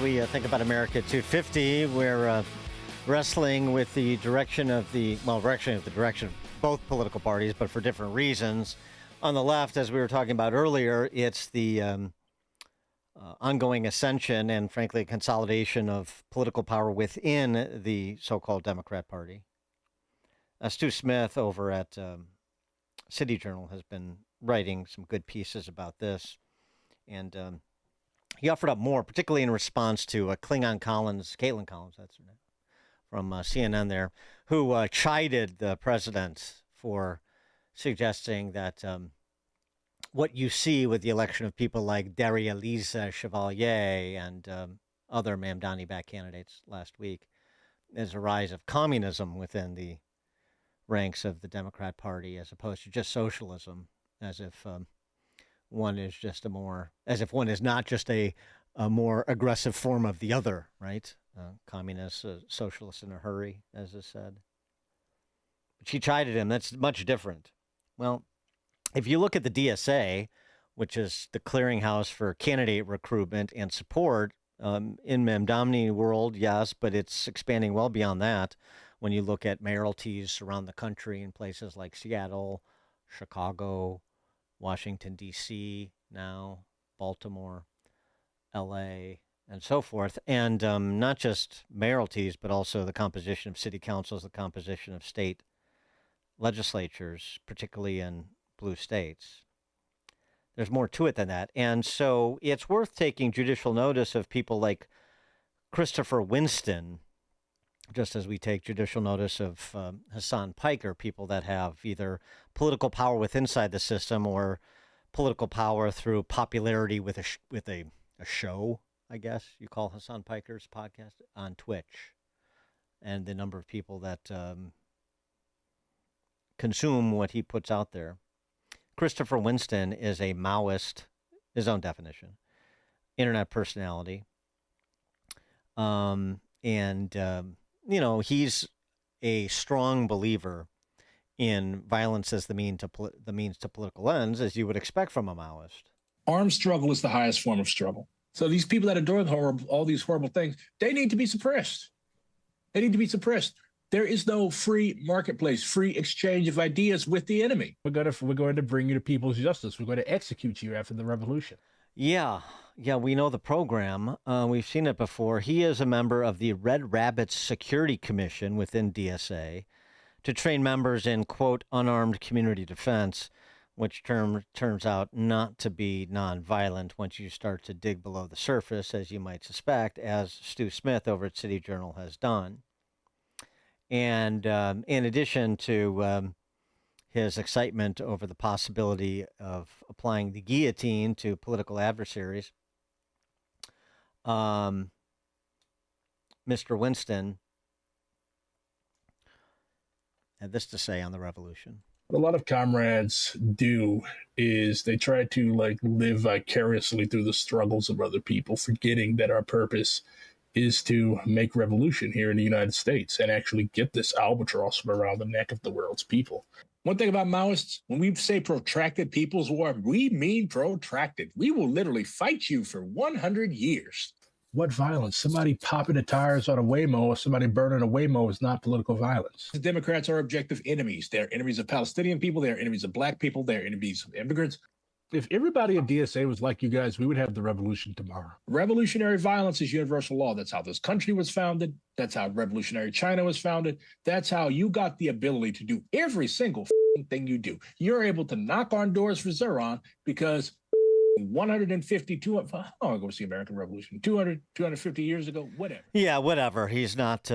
we think about America 250, we're wrestling with the direction of both political parties, but for different reasons. On the left, as we were talking about earlier, it's the ongoing ascension and, frankly, consolidation of political power within the so-called Democrat Party. Stu Smith over at City Journal has been writing some good pieces about this, and he offered up more, particularly in response to Caitlin Collins, that's her name, from CNN there, who chided the president for suggesting that what you see with the election of people like Daria-Lise Chevalier and other Mamdani-backed candidates last week is a rise of communism within the ranks of the Democrat Party, as opposed to just socialism, as if one is not just a more aggressive form of the other, right? Communist, socialist in a hurry, as is said. But she chided him. That's much different. Well, if you look at the DSA, which is the clearinghouse for candidate recruitment and support in Mamdani world, yes, but it's expanding well beyond that. When you look at mayoralties around the country in places like Seattle, Chicago, Washington, D.C., now Baltimore, L.A., and so forth. And not just mayoralties, but also the composition of city councils, the composition of state legislatures, particularly in blue states. There's more to it than that. And so it's worth taking judicial notice of people like Christopher Winston, just as we take judicial notice of Hassan Piker, people that have either political power within inside the system or political power through popularity with a show, I guess you call Hassan Piker's podcast, on Twitch, and the number of people that consume what he puts out there. Christopher Winston is a Maoist, his own definition, internet personality, he's a strong believer in violence as the means to political ends, as you would expect from a Maoist. Armed struggle is the highest form of struggle. So these people that are doing all these horrible things, they need to be suppressed. They need to be suppressed. There is no free marketplace, free exchange of ideas with the enemy. We're going to bring you to people's justice. We're going to execute you after the revolution. Yeah, we know the program. We've seen it before. He is a member of the Red Rabbits Security Commission within DSA to train members in, quote, unarmed community defense, which turns out not to be nonviolent once you start to dig below the surface, as you might suspect, as Stu Smith over at City Journal has done. And in addition to his excitement over the possibility of applying the guillotine to political adversaries, Mr. Winston had this to say on the revolution. What a lot of comrades do is they try to live vicariously through the struggles of other people, forgetting that our purpose is to make revolution here in the United States and actually get this albatross from around the neck of the world's people. One thing about Maoists, when we say protracted people's war, we mean protracted. We will literally fight you for 100 years. What violence? Somebody popping the tires on a Waymo or somebody burning a Waymo is not political violence. The Democrats are objective enemies. They're enemies of Palestinian people. They're enemies of black people. They're enemies of immigrants. If everybody at DSA was like you guys, we would have the revolution tomorrow. Revolutionary violence is universal law. That's how this country was founded. That's how revolutionary China was founded. That's how you got the ability to do every single thing you do. You're able to knock on doors for Zeron because 150, 200, how long ago was the American Revolution? 200, 250 years ago? Whatever. Yeah, whatever. He's not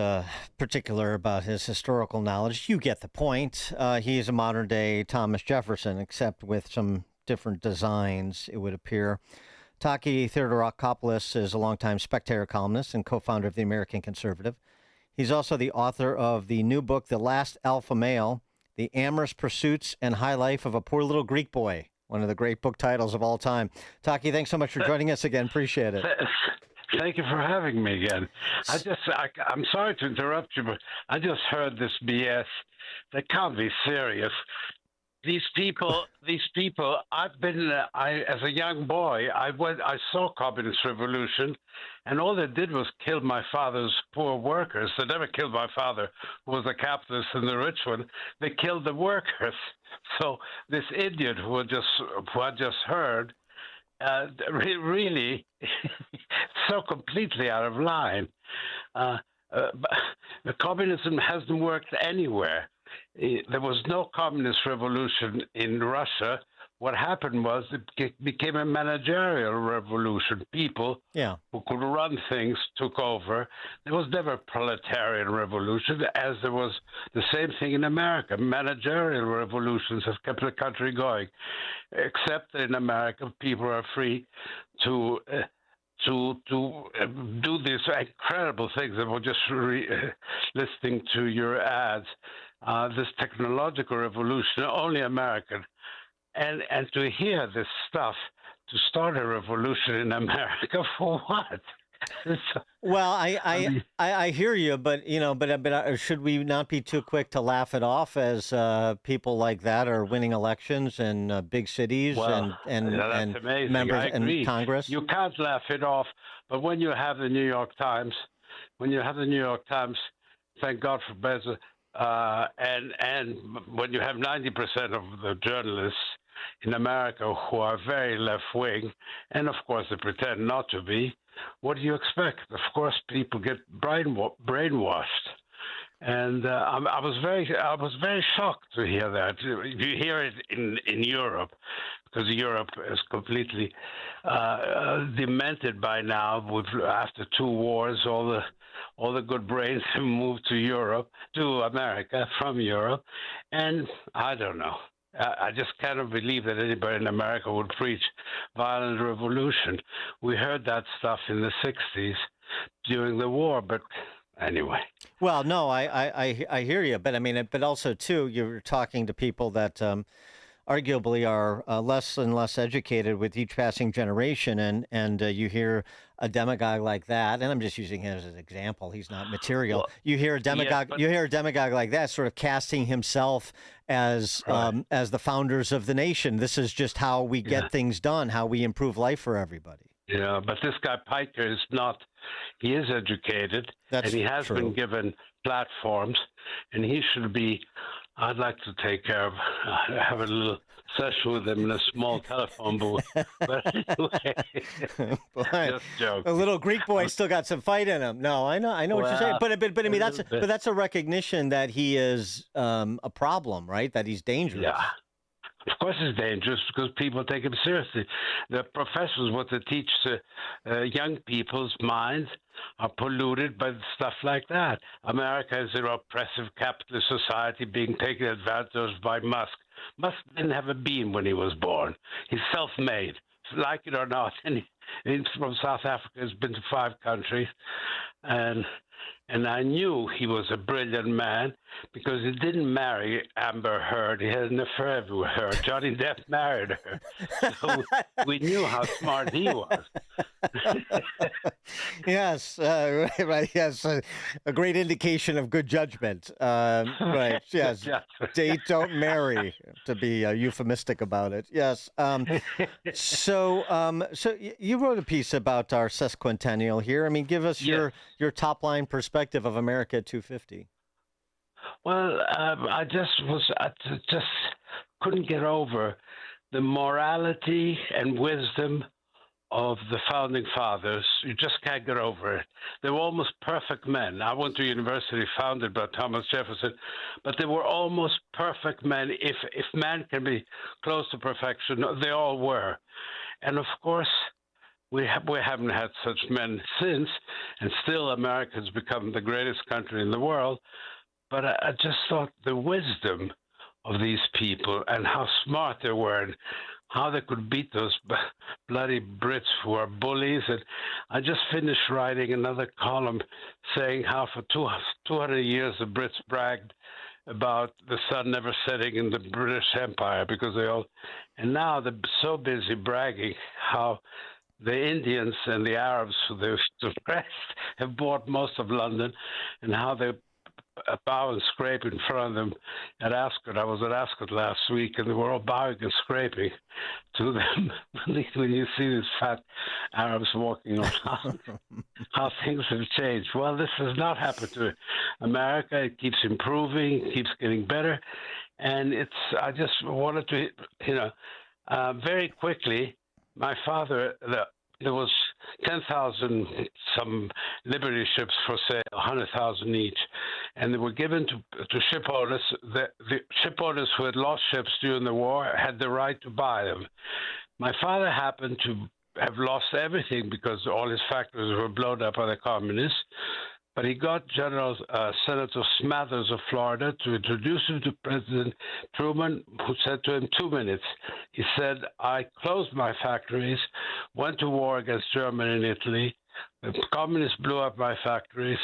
particular about his historical knowledge. You get the point. He's a modern-day Thomas Jefferson, except with some different designs, it would appear. Taki Theodoracopulos is a longtime Spectator columnist and co-founder of the American Conservative. He's also the author of the new book, The Last Alpha Male, The Amorous Pursuits and High Life of a Poor Little Greek Boy, one of the great book titles of all time. Taki, thanks so much for joining us again. Appreciate it. Thank you for having me again. I'm sorry to interrupt you, but I just heard this BS. That can't be serious. these people. I've been, as a young boy, I saw communist revolution, and all they did was kill my father's poor workers. They never killed my father, who was a capitalist and the rich one. They killed the workers. So this idiot who I just heard, really, so completely out of line. The communism hasn't worked anywhere. There was no communist revolution in Russia. What happened was it became a managerial revolution. People who could run things took over. There was never a proletarian revolution, as there was the same thing in America. Managerial revolutions have kept the country going, except that in America people are free to do these incredible things. And we're just listening to your ads. This technological revolution, only American. And to hear this stuff, to start a revolution in America, for what? Well, I hear you, but should we not be too quick to laugh it off as people like that are winning elections in big cities and members in Congress? You can't laugh it off, but when you have the New York Times, thank God for Bezos, and when you have 90% of the journalists in America who are very left-wing, and of course they pretend not to be, what do you expect? Of course, people get brainwashed, and I was very shocked to hear that. You hear it in Europe, because Europe is completely demented by now. After 2 wars, all the good brains have moved to America from Europe, and I don't know. I just cannot believe that anybody in America would preach violent revolution. We heard that stuff in the 60s during the war, but anyway. Well, no, I hear you, but I mean, but also too, you're talking to people that arguably are less and less educated with each passing generation, and you hear a demagogue like that, and I'm just using him as an example. He's not material. Well, you hear a demagogue like that, sort of casting himself as the founders of the nation. This is just how we get things done, how we improve life for everybody. Yeah, but this guy Piker is not. He is educated, and he has been given platforms, and he should be. I'd like to take care of, have a little session with him in a small telephone booth. But anyway, just joking. A little Greek boy still got some fight in him. No, I know what you're saying. But I mean, that's a recognition that he is a problem, right? That he's dangerous. Yeah. Of course it's dangerous because people take him seriously. The professors, what they teach young people's minds are polluted by stuff like that. America is an oppressive capitalist society being taken advantage of by Musk. Musk didn't have a bean when he was born. He's self-made, like it or not. And he's from South Africa. He's been to 5 countries. And I knew he was a brilliant man because he didn't marry Amber Heard. He had an affair with her. Johnny Depp married her. So we knew how smart he was. Yes, right. Yes, a great indication of good judgment. Right. Yes. Date, don't marry, to be euphemistic about it. Yes. So you wrote a piece about our sesquicentennial here. I mean, give us your top line perspective of America 250. Well, I just couldn't get over the morality and wisdom of the founding fathers. You just can't get over it. They were almost perfect men. I went to a university founded by Thomas Jefferson, but they were almost perfect men. If man can be close to perfection, they all were. And of course, we haven't had such men since, and still America has become the greatest country in the world. But I just thought the wisdom of these people and how smart they were and how they could beat those bloody Brits who are bullies. And I just finished writing another column saying how for 200 years the Brits bragged about the sun never setting in the British Empire because and now they're so busy bragging how the Indians and the Arabs who they suppressed have bought most of London, and how they bow and scrape in front of them at Ascot. I was at Ascot last week, and they were all bowing and scraping to them. When you see these fat Arabs walking around, how things have changed. Well, this has not happened to America. It keeps improving, keeps getting better. And I just wanted to, very quickly, my father, there was 10,000 some Liberty ships for sale, 100,000 each, and they were given to ship owners. The ship owners who had lost ships during the war had the right to buy them. My father happened to have lost everything because all his factories were blown up by the communists. But he got Senator Smathers of Florida to introduce him to President Truman, who said to him, 2 minutes. He said, I closed my factories, went to war against Germany and Italy. The communists blew up my factories.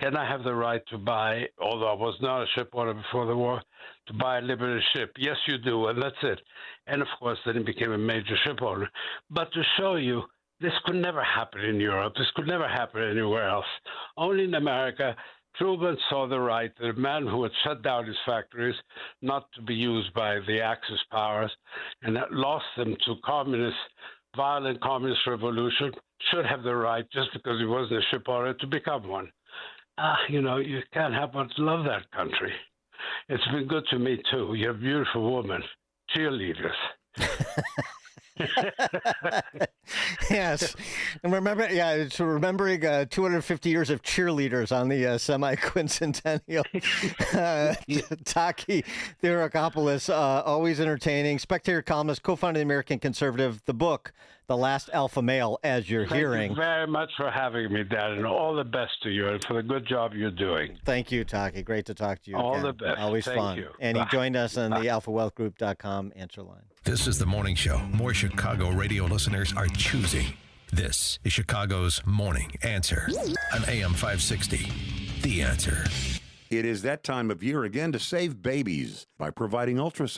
Can I have the right to buy, although I was not a ship owner before the war, to buy a Liberty ship? Yes, you do, and that's it. And, of course, then he became a major ship owner. But to show you, this could never happen in Europe. This could never happen anywhere else. Only in America, Truman saw the right that a man who had shut down his factories not to be used by the Axis powers and that lost them to violent communist revolution should have the right, just because he wasn't a ship owner, to become one. You can't help but love that country. It's been good to me, too. You're a beautiful woman. Cheerleaders. Yes, and remembering 250 years of cheerleaders on the semi-quincentennial. Taki Theodoracopulos, always entertaining, Spectator columnist, co-founder of the American Conservative. The book, The Last Alpha Male, as you're hearing. Thank you very much for having me, Dad, and all the best to you and for the good job you're doing. Thank you, Taki. Great to talk to you All again. the best. Always Thank fun. you. And he joined us on the alphawealthgroup.com answer line. This is the morning show more Chicago radio listeners are choosing. This is Chicago's Morning Answer on AM 560. The Answer. It is that time of year again to save babies by providing ultrasound